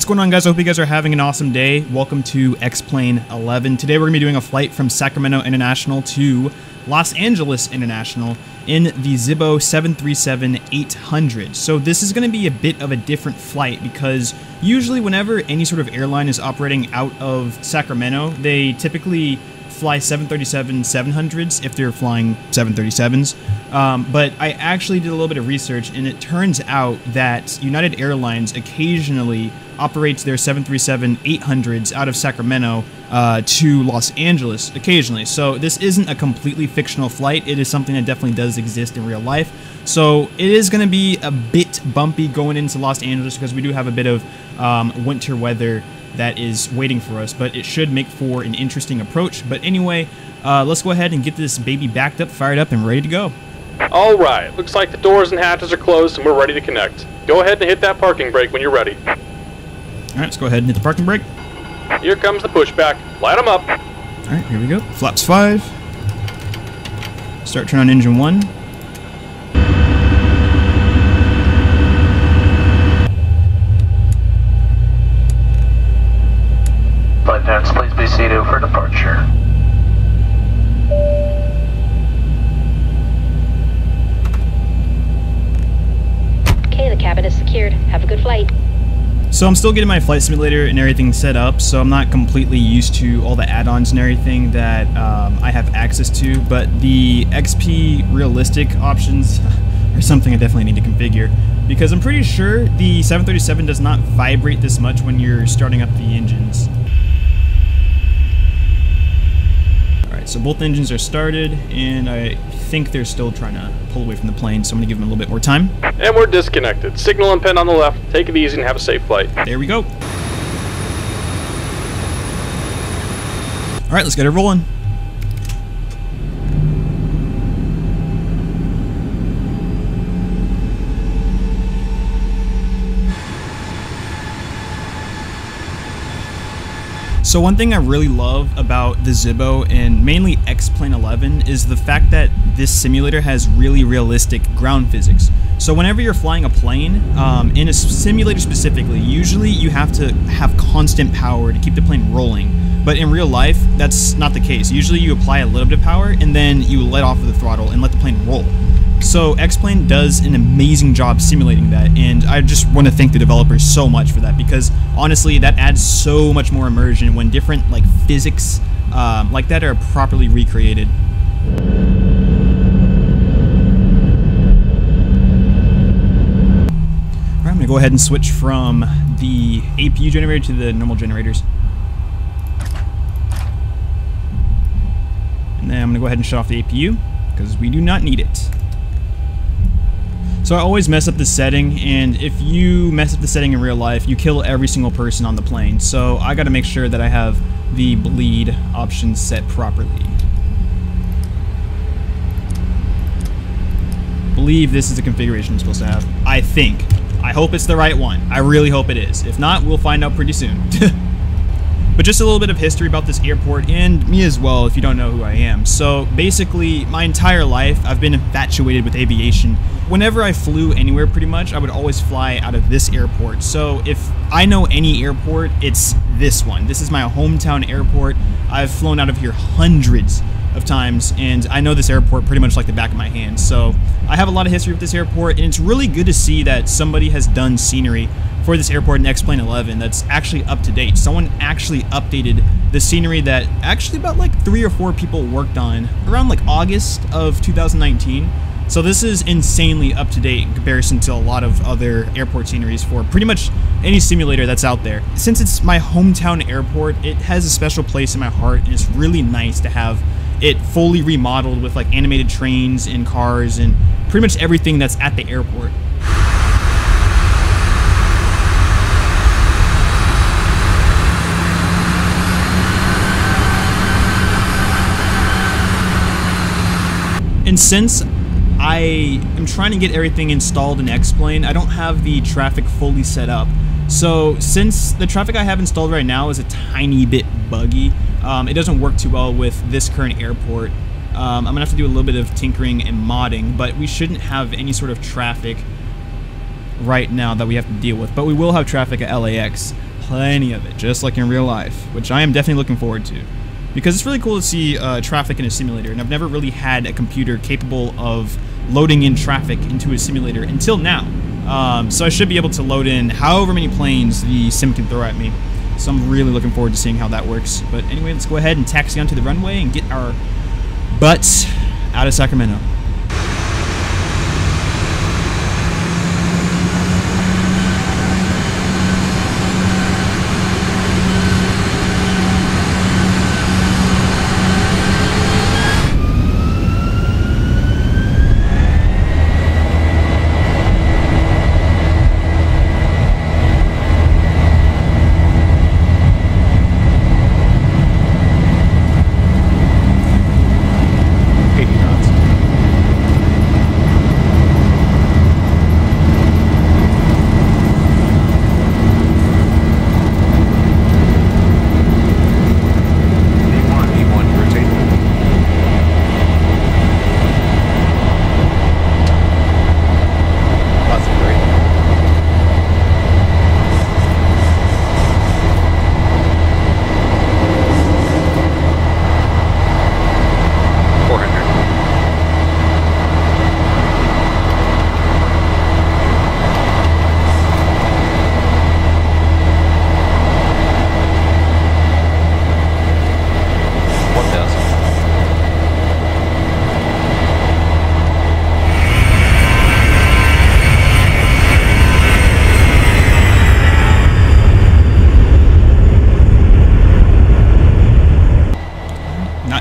What's going on, guys? I hope you guys are having an awesome day. Welcome to X-Plane 11. Today we're going to be doing a flight from Sacramento International to Los Angeles International in the Zibo 737-800. So this is going to be a bit of a different flight because usually whenever any sort of airline is operating out of Sacramento, they typically fly 737-700s if they're flying 737s. But I actually did a little bit of research, and it turns out that United Airlines occasionally operates their 737-800s out of Sacramento to Los Angeles occasionally. So this isn't a completely fictional flight. It is something that definitely does exist in real life. So it is going to be a bit bumpy going into Los Angeles because we do have a bit of winter weather that is waiting for us, but it should make for an interesting approach. But anyway, let's go ahead and get this baby backed up, fired up, and ready to go. All right, looks like the doors and hatches are closed and we're ready to connect. Go ahead and hit that parking brake when you're ready. All right, let's go ahead and hit the parking brake. Here comes the pushback. Light them up. All right, here we go. Flaps 5. Start, turn on engine 1. Flight attendants, please be seated for departure. Okay, the cabin is secured. Have a good flight. So I'm still getting my flight simulator and everything set up, so I'm not completely used to all the add-ons and everything that I have access to, but the XP realistic options are something I definitely need to configure, because I'm pretty sure the 737 does not vibrate this much when you're starting up the engines. Alright, so both engines are started, and I think they're still trying to pull away from the plane, so I'm going to give them a little bit more time. And we're disconnected. Signal and pin on the left. Take it easy and have a safe flight. There we go. Alright, let's get it rolling. So one thing I really love about the Zibo and mainly X-Plane 11 is the fact that this simulator has really realistic ground physics. So whenever you're flying a plane, in a simulator specifically, usually you have to have constant power to keep the plane rolling. But in real life, that's not the case. Usually you apply a little bit of power and then you let off of the throttle and let the plane roll. So X-Plane does an amazing job simulating that, and I just want to thank the developers so much for that, because honestly that adds so much more immersion when different physics like that are properly recreated. Alright, I'm going to go ahead and switch from the APU generator to the normal generators. And then I'm going to go ahead and shut off the APU because we do not need it. So I always mess up the setting, and if you mess up the setting in real life, you kill every single person on the plane. So I gotta make sure that I have the bleed options set properly. I believe this is the configuration I'm supposed to have. I think. I hope it's the right one. I really hope it is. If not, we'll find out pretty soon. But just a little bit of history about this airport, and me as well, if you don't know who I am. So basically, my entire life, I've been infatuated with aviation. Whenever I flew anywhere pretty much, I would always fly out of this airport. So if I know any airport, it's this one. This is my hometown airport. I've flown out of here hundreds of times, and I know this airport pretty much like the back of my hand. So I have a lot of history with this airport, and it's really good to see that somebody has done scenery for this airport in X-Plane 11 that's actually up to date. Someone actually updated the scenery that actually about 3 or 4 people worked on around August of 2019. So this is insanely up to date in comparison to a lot of other airport sceneries for pretty much any simulator that's out there. Since it's my hometown airport, it has a special place in my heart, and it's really nice to have it fully remodeled with animated trains and cars and pretty much everything that's at the airport. And since I am trying to get everything installed in X-Plane, I don't have the traffic fully set up. So since the traffic I have installed right now is a tiny bit buggy, it doesn't work too well with this current airport. I'm gonna have to do a little bit of tinkering and modding, but we shouldn't have any sort of traffic right now that we have to deal with. But we will have traffic at LAX. plenty of it, just like in real life, which I am definitely looking forward to. Because it's really cool to see traffic in a simulator, and I've never really had a computer capable of loading in traffic into a simulator until now. So I should be able to load in however many planes the sim can throw at me. So I'm really looking forward to seeing how that works. But anyway, let's go ahead and taxi onto the runway and get our butts out of Sacramento.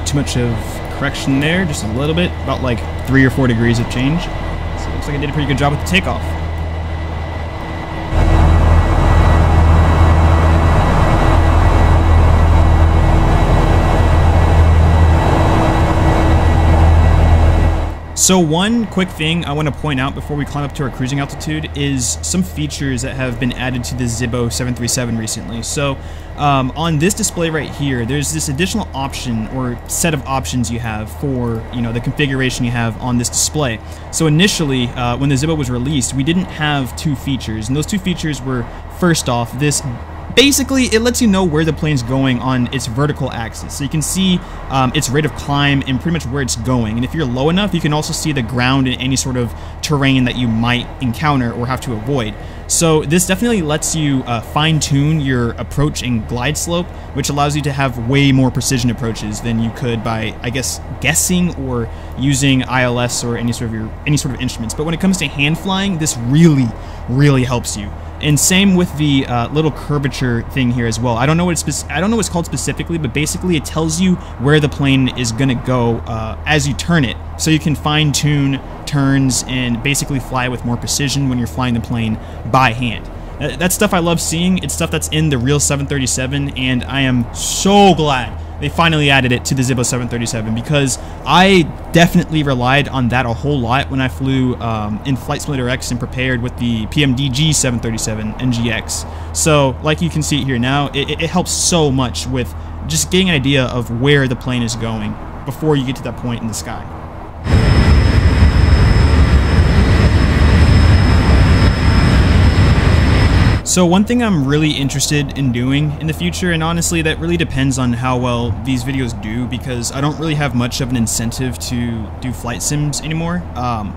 Too much of correction there, just a little bit, about like 3 or 4 degrees of change. So it looks like I did a pretty good job with the takeoff. So one quick thing I want to point out before we climb up to our cruising altitude is some features that have been added to the Zibo 737 recently. So on this display right here, there's this additional option or set of options you have for, you know, the configuration you have on this display. So initially, when the Zibo was released, we didn't have 2 features, and those 2 features were, first off, this. Basically, it lets you know where the plane's going on its vertical axis. So you can see its rate of climb and pretty much where it's going. And if you're low enough, you can also see the ground and any sort of terrain that you might encounter or have to avoid. So this definitely lets you fine-tune your approach and glide slope, which allows you to have way more precision approaches than you could by, I guess, guessing or using ILS or any sort of instruments. But when it comes to hand flying, this really helps you. And same with the little curvature thing here as well. I don't know what it's called specifically, but basically it tells you where the plane is gonna go as you turn it, so you can fine-tune turns and basically fly with more precision when you're flying the plane by hand. That's stuff I love seeing. It's stuff that's in the real 737, and I am so glad they finally added it to the Zibo 737, because I definitely relied on that a whole lot when I flew in Flight Simulator X and prepared with the PMDG 737 NGX. So like you can see here now, it helps so much with just getting an idea of where the plane is going before you get to that point in the sky. So one thing I'm really interested in doing in the future, and honestly that really depends on how well these videos do, because I don't really have much of an incentive to do flight sims anymore,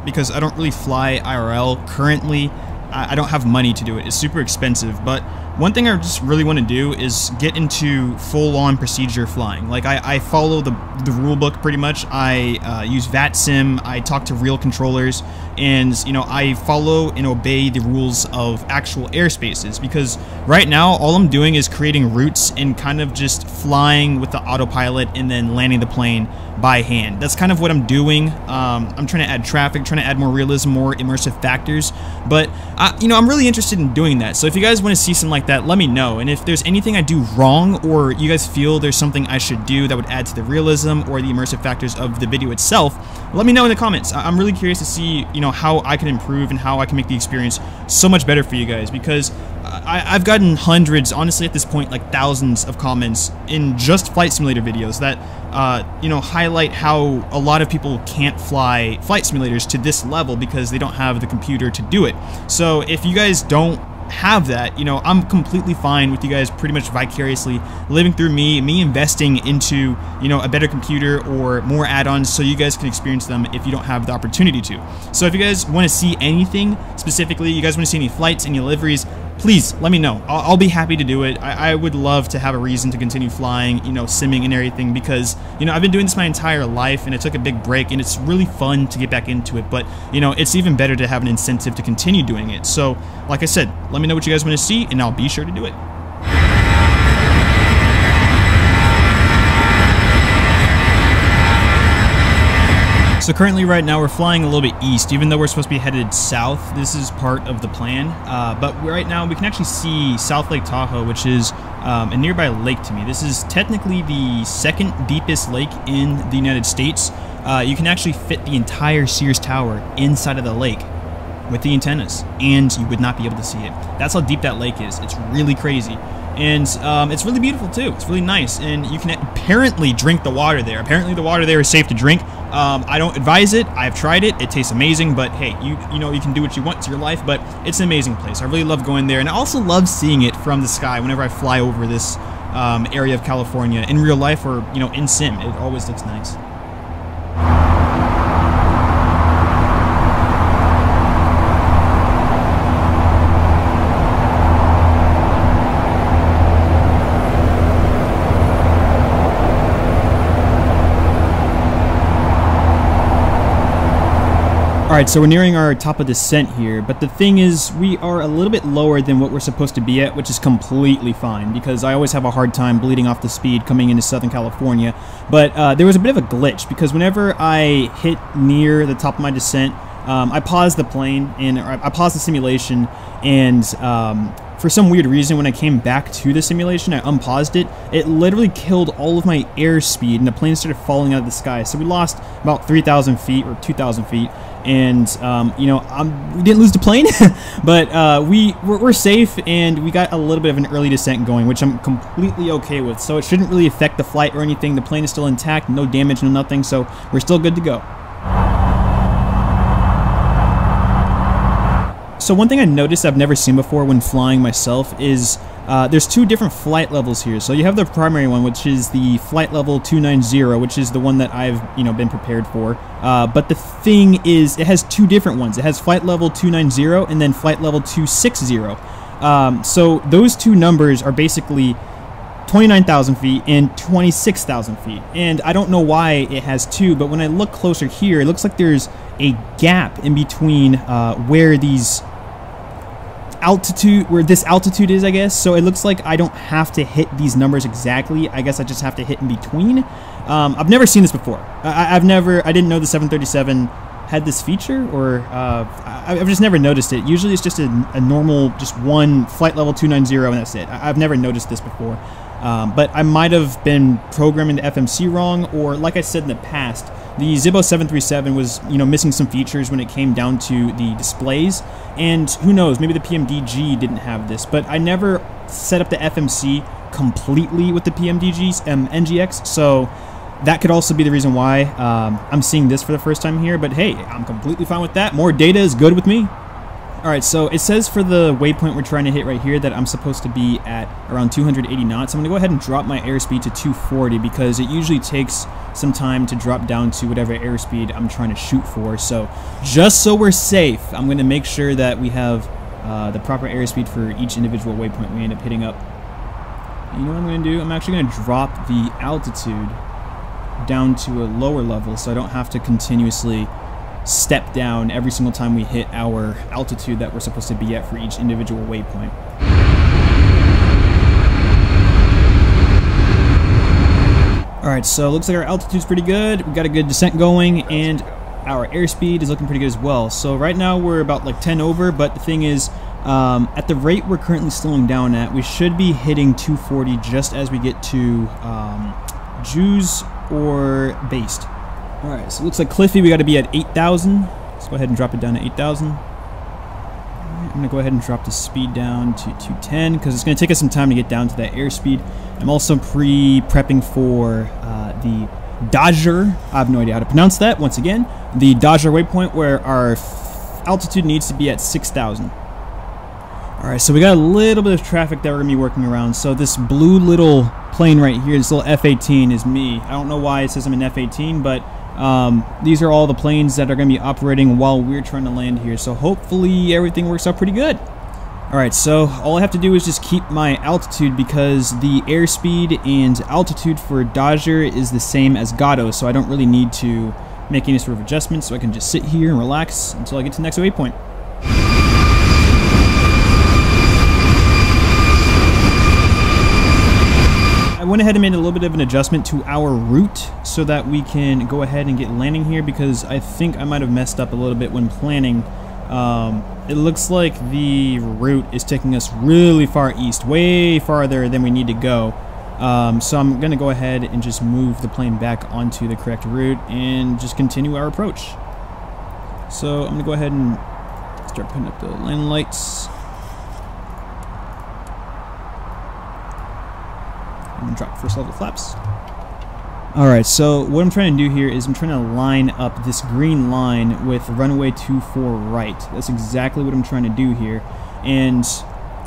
because I don't really fly IRL currently. I don't have money to do it. It's super expensive. But one thing I just really want to do is get into full-on procedure flying. Like I follow the rule book pretty much. I use VATSIM. I talk to real controllers, and you know, I follow and obey the rules of actual airspaces, because right now all I'm doing is creating routes and kind of just flying with the autopilot and then landing the plane by hand. That's kind of what I'm doing. I'm trying to add traffic, trying to add more realism, more immersive factors, but you know, I'm really interested in doing that. So if you guys want to see something like that, let me know. And if there's anything I do wrong, or you guys feel there's something I should do that would add to the realism or the immersive factors of the video itself, let me know in the comments. I'm really curious to see, you know, how I can improve and how I can make the experience so much better for you guys, because I've gotten hundreds, honestly at this point like thousands of comments in just flight simulator videos that you know, highlight how a lot of people can't fly flight simulators to this level because they don't have the computer to do it. So if you guys don't have that, you know, I'm completely fine with you guys pretty much vicariously living through me investing into, you know, a better computer or more add-ons so you guys can experience them if you don't have the opportunity to. So if you guys want to see anything specifically, you guys want to see any flights, any liveries, please let me know. I'll be happy to do it. I would love to have a reason to continue flying, you know, simming and everything, because, you know, I've been doing this my entire life and I took a big break and it's really fun to get back into it, but, you know, it's even better to have an incentive to continue doing it. So, like I said, let me know what you guys want to see and I'll be sure to do it. So currently right now we're flying a little bit east, even though we're supposed to be headed south. This is part of the plan, but right now we can actually see South Lake Tahoe, which is a nearby lake to me. This is technically the second deepest lake in the United States. You can actually fit the entire Sears Tower inside of the lake with the antennas, and you would not be able to see it. That's how deep that lake is. It's really crazy. And it's really beautiful too. It's really nice, and you can apparently drink the water there. Apparently the water there is safe to drink. I don't advise it. I've tried it. It tastes amazing, but hey, you know, you can do what you want to your life, but it's an amazing place. I really love going there, and I also love seeing it from the sky whenever I fly over this area of California in real life or, you know, in sim. It always looks nice. Alright, so we're nearing our top of descent here, but the thing is, we are a little bit lower than what we're supposed to be at, which is completely fine, because I always have a hard time bleeding off the speed coming into Southern California. But there was a bit of a glitch, because whenever I hit near the top of my descent, I paused the plane, and I paused the simulation, and for some weird reason, when I came back to the simulation, I unpaused it. It literally killed all of my airspeed, and the plane started falling out of the sky. So we lost about 3,000 feet or 2,000 feet. And, you know, we didn't lose the plane, but we're safe, and we got a little bit of an early descent going, which I'm completely okay with. So it shouldn't really affect the flight or anything. The plane is still intact, no damage, no nothing, so we're still good to go. So one thing I noticed I've never seen before when flying myself is there's two different flight levels here. So you have the primary one, which is the flight level 290, which is the one that I've, you know, been prepared for. But the thing is, it has two different ones. It has flight level 290 and then flight level 260. So those two numbers are basically 29,000 feet and 26,000 feet. And I don't know why it has two, but when I look closer here, it looks like there's a gap in between where this altitude is, I guess. So it looks like I don't have to hit these numbers exactly. I guess I just have to hit in between. I've never seen this before. I didn't know the 737 had this feature, or I've just never noticed it. Usually it's just a normal, just one flight level 290, and that's it. I've never noticed this before. But I might have been programming the FMC wrong, or like I said in the past, the Zibbo 737 was, you know, missing some features when it came down to the displays, and who knows, maybe the PMDG didn't have this, but I never set up the FMC completely with the PMDG's NGX, so that could also be the reason why I'm seeing this for the first time here, but hey, I'm completely fine with that. More data is good with me. Alright, so it says for the waypoint we're trying to hit right here that I'm supposed to be at around 280 knots. I'm going to go ahead and drop my airspeed to 240 because it usually takes some time to drop down to whatever airspeed I'm trying to shoot for. So just so we're safe, I'm going to make sure that we have the proper airspeed for each individual waypoint we end up hitting up. You know what I'm going to do? I'm actually going to drop the altitude down to a lower level so I don't have to continuously step down every single time we hit our altitude that we're supposed to be at for each individual waypoint. Alright, so it looks like our altitude's pretty good, we got a good descent going, and our airspeed is looking pretty good as well. So right now we're about like 10 over, but the thing is, at the rate we're currently slowing down at, we should be hitting 240 just as we get to Jews or based. Alright, so it looks like Cliffy, we got to be at 8,000. Let's go ahead and drop it down to 8,000. I'm going to go ahead and drop the speed down to 210 because it's going to take us some time to get down to that airspeed. I'm also prepping for the Dodger. I have no idea how to pronounce that. Once again, the Dodger waypoint where our altitude needs to be at 6,000. Alright, Alright, so we got a little bit of traffic that we're going to be working around. So this blue little plane right here, this little F-18 is me. I don't know why it says I'm an F-18, but these are all the planes that are going to be operating while we're trying to land here. So hopefully everything works out pretty good. Alright, so all I have to do is just keep my altitude because the airspeed and altitude for Dodger is the same as Gatto, so I don't really need to make any sort of adjustments, so I can just sit here and relax until I get to the next waypoint. I went ahead and made a little bit of an adjustment to our route so that we can go ahead and get landing here because I think I might have messed up a little bit when planning. It looks like the route is taking us really far east, way farther than we need to go. So I'm going to go ahead and just move the plane back onto the correct route and just continue our approach. So I'm going to go ahead and start putting up the landing lights. I'm going to drop first level flaps. Alright, so what I'm trying to do here is I'm trying to line up this green line with runway 24 right. That's exactly what I'm trying to do here. And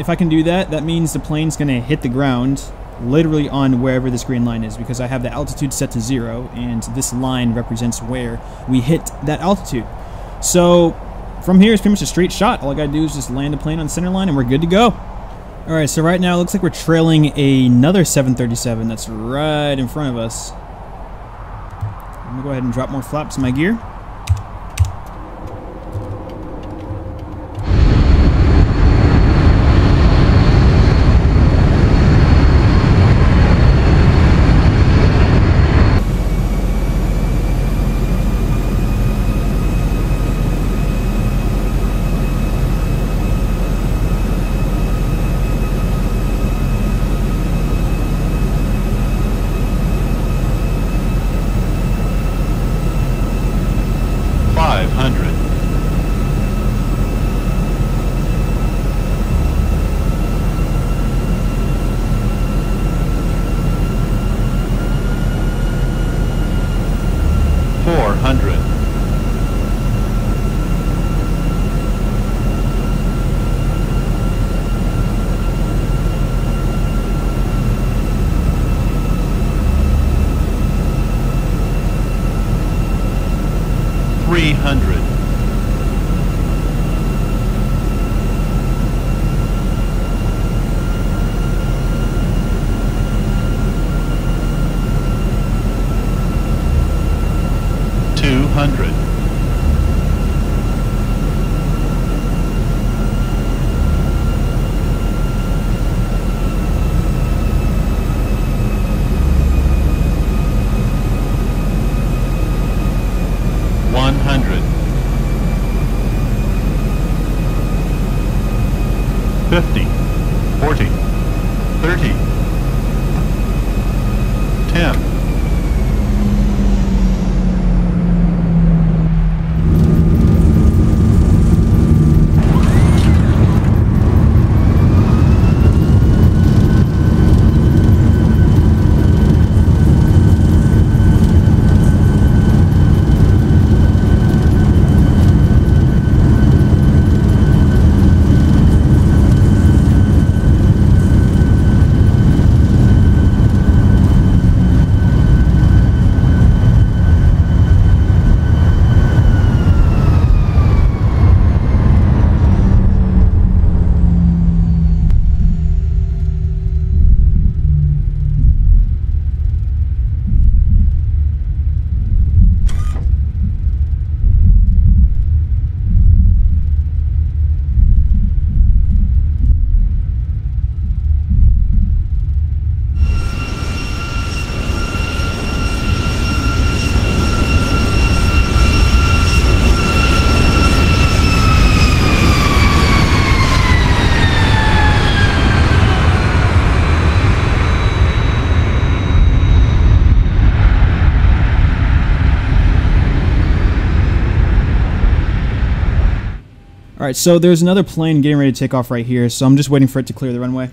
if I can do that, that means the plane's going to hit the ground literally on wherever this green line is because I have the altitude set to 0 and this line represents where we hit that altitude. So from here it's pretty much a straight shot. All I gotta do is just land the plane on the center line and we're good to go. Alright, so right now it looks like we're trailing another 737 that's right in front of us. I'm gonna go ahead and drop more flaps in my gear. Alright, so there's another plane getting ready to take off right here, so I'm just waiting for it to clear the runway.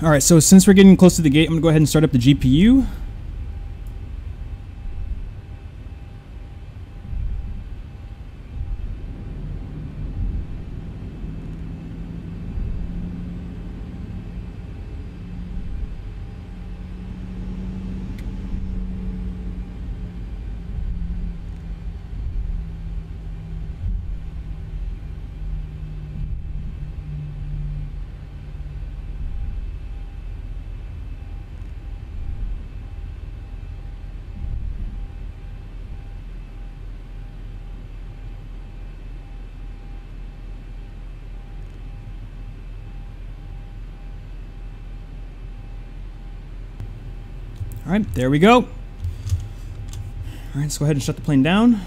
All right, so since we're getting close to the gate, I'm gonna go ahead and start up the GPU. All right, there we go. All right, let's go ahead and shut the plane down.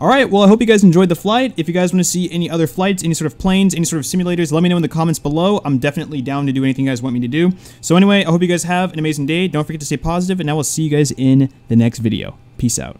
All right, well, I hope you guys enjoyed the flight. If you guys want to see any other flights, any sort of planes, any sort of simulators, let me know in the comments below. I'm definitely down to do anything you guys want me to do. So anyway, I hope you guys have an amazing day. Don't forget to stay positive, and I will see you guys in the next video. Peace out.